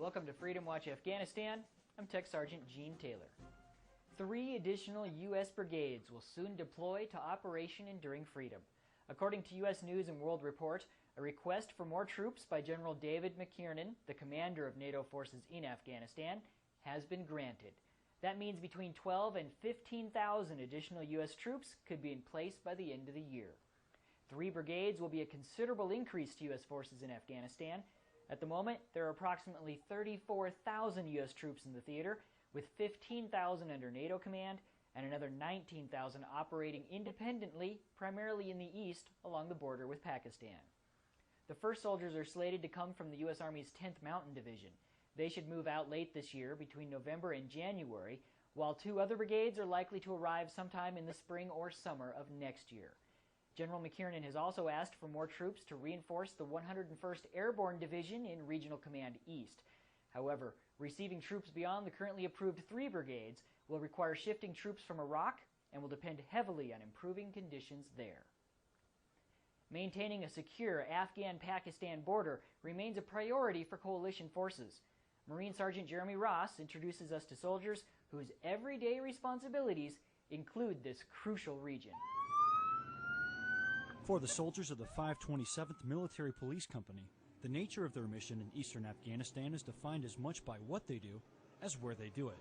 Welcome to Freedom Watch Afghanistan. I'm Tech Sergeant Gene Taylor. 3 additional U.S. brigades will soon deploy to Operation Enduring Freedom. According to U.S. News and World Report, a request for more troops by General David McKiernan, the commander of NATO forces in Afghanistan, has been granted. That means between 12 and 15,000 additional U.S. troops could be in place by the end of the year. 3 brigades will be a considerable increase to U.S. forces in Afghanistan. At the moment, there are approximately 34,000 U.S. troops in the theater, with 15,000 under NATO command and another 19,000 operating independently, primarily in the east along the border with Pakistan. The first soldiers are slated to come from the U.S. Army's 10th Mountain Division. They should move out late this year, between November and January, while 2 other brigades are likely to arrive sometime in the spring or summer of next year. General McKiernan has also asked for more troops to reinforce the 101st Airborne Division in Regional Command East. However, receiving troops beyond the currently approved 3 brigades will require shifting troops from Iraq and will depend heavily on improving conditions there. Maintaining a secure Afghan-Pakistan border remains a priority for coalition forces. Marine Sergeant Jeremy Ross introduces us to soldiers whose everyday responsibilities include this crucial region. For the soldiers of the 527th Military Police Company, the nature of their mission in eastern Afghanistan is defined as much by what they do as where they do it.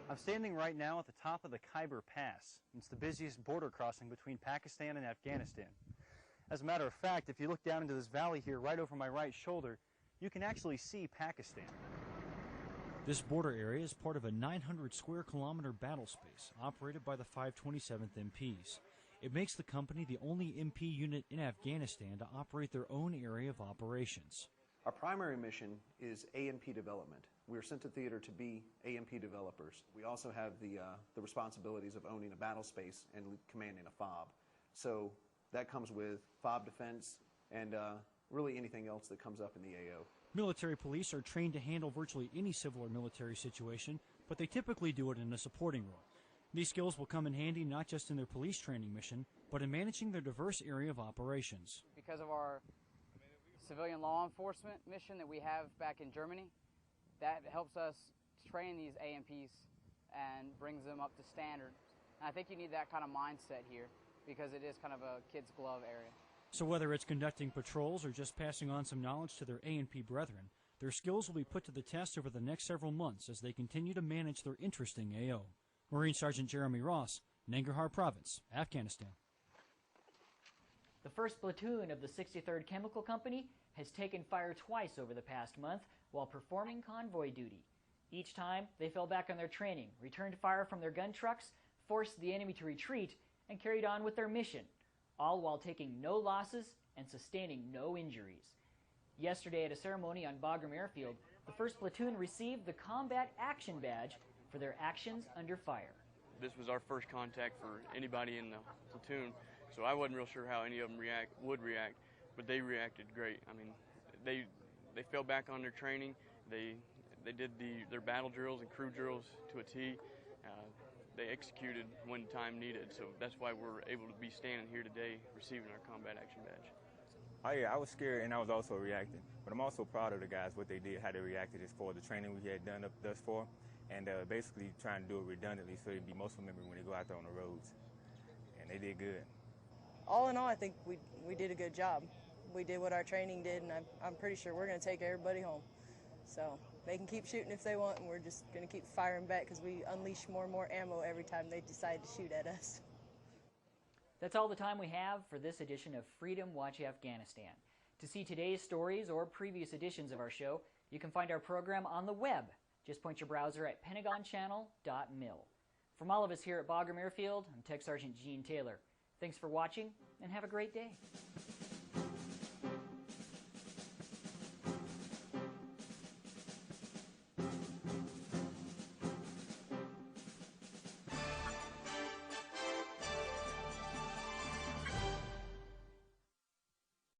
I'm standing right now at the top of the Khyber Pass. It's the busiest border crossing between Pakistan and Afghanistan. As a matter of fact, if you look down into this valley here right over my right shoulder, you can actually see Pakistan. This border area is part of a 900 square kilometer battle space operated by the 527th MPs. It makes the company the only MP unit in Afghanistan to operate their own area of operations. Our primary mission is AMP development. We are sent to theater to be AMP developers. We also have the responsibilities of owning a battle space and commanding a FOB. So that comes with FOB defense and really anything else that comes up in the AO. Military police are trained to handle virtually any civil or military situation, but they typically do it in a supporting role. These skills will come in handy not just in their police training mission, but in managing their diverse area of operations. Because of our civilian law enforcement mission that we have back in Germany, that helps us train these AMPs and brings them up to standard. And I think you need that kind of mindset here because it is kind of a kid's glove area. So whether it's conducting patrols or just passing on some knowledge to their A&P brethren, their skills will be put to the test over the next several months as they continue to manage their interesting AO. Marine Sergeant Jeremy Ross, Nangarhar Province, Afghanistan. The 1st Platoon of the 63rd Chemical Company has taken fire twice over the past month while performing convoy duty. Each time, they fell back on their training, returned fire from their gun trucks, forced the enemy to retreat, and carried on with their mission, all while taking no losses and sustaining no injuries. Yesterday at a ceremony on Bagram Airfield, the 1st Platoon received the Combat Action Badge for their actions under fire. This was our first contact for anybody in the platoon, so I wasn't real sure how any of them would react, but they reacted great. I mean, they fell back on their training. They did their battle drills and crew drills to a T. They executed when time needed, so that's why we're able to be standing here today receiving our Combat Action Badge. Oh yeah, I was scared and I was also reacting, but I'm also proud of the guys, what they did, how they reacted as for the training we had done up thus far, and basically trying to do it redundantly so it'd be muscle memory when they go out there on the roads, and they did good. All in all, I think we did a good job. We did what our training did, and I'm pretty sure we're going to take everybody home. So they can keep shooting if they want, and we're just going to keep firing back because we unleash more and more ammo every time they decide to shoot at us. That's all the time we have for this edition of Freedom Watch Afghanistan. To see today's stories or previous editions of our show, you can find our program on the web. Just point your browser at pentagonchannel.mil. From all of us here at Bagram Airfield, I'm Tech Sergeant Gene Taylor. Thanks for watching, and have a great day.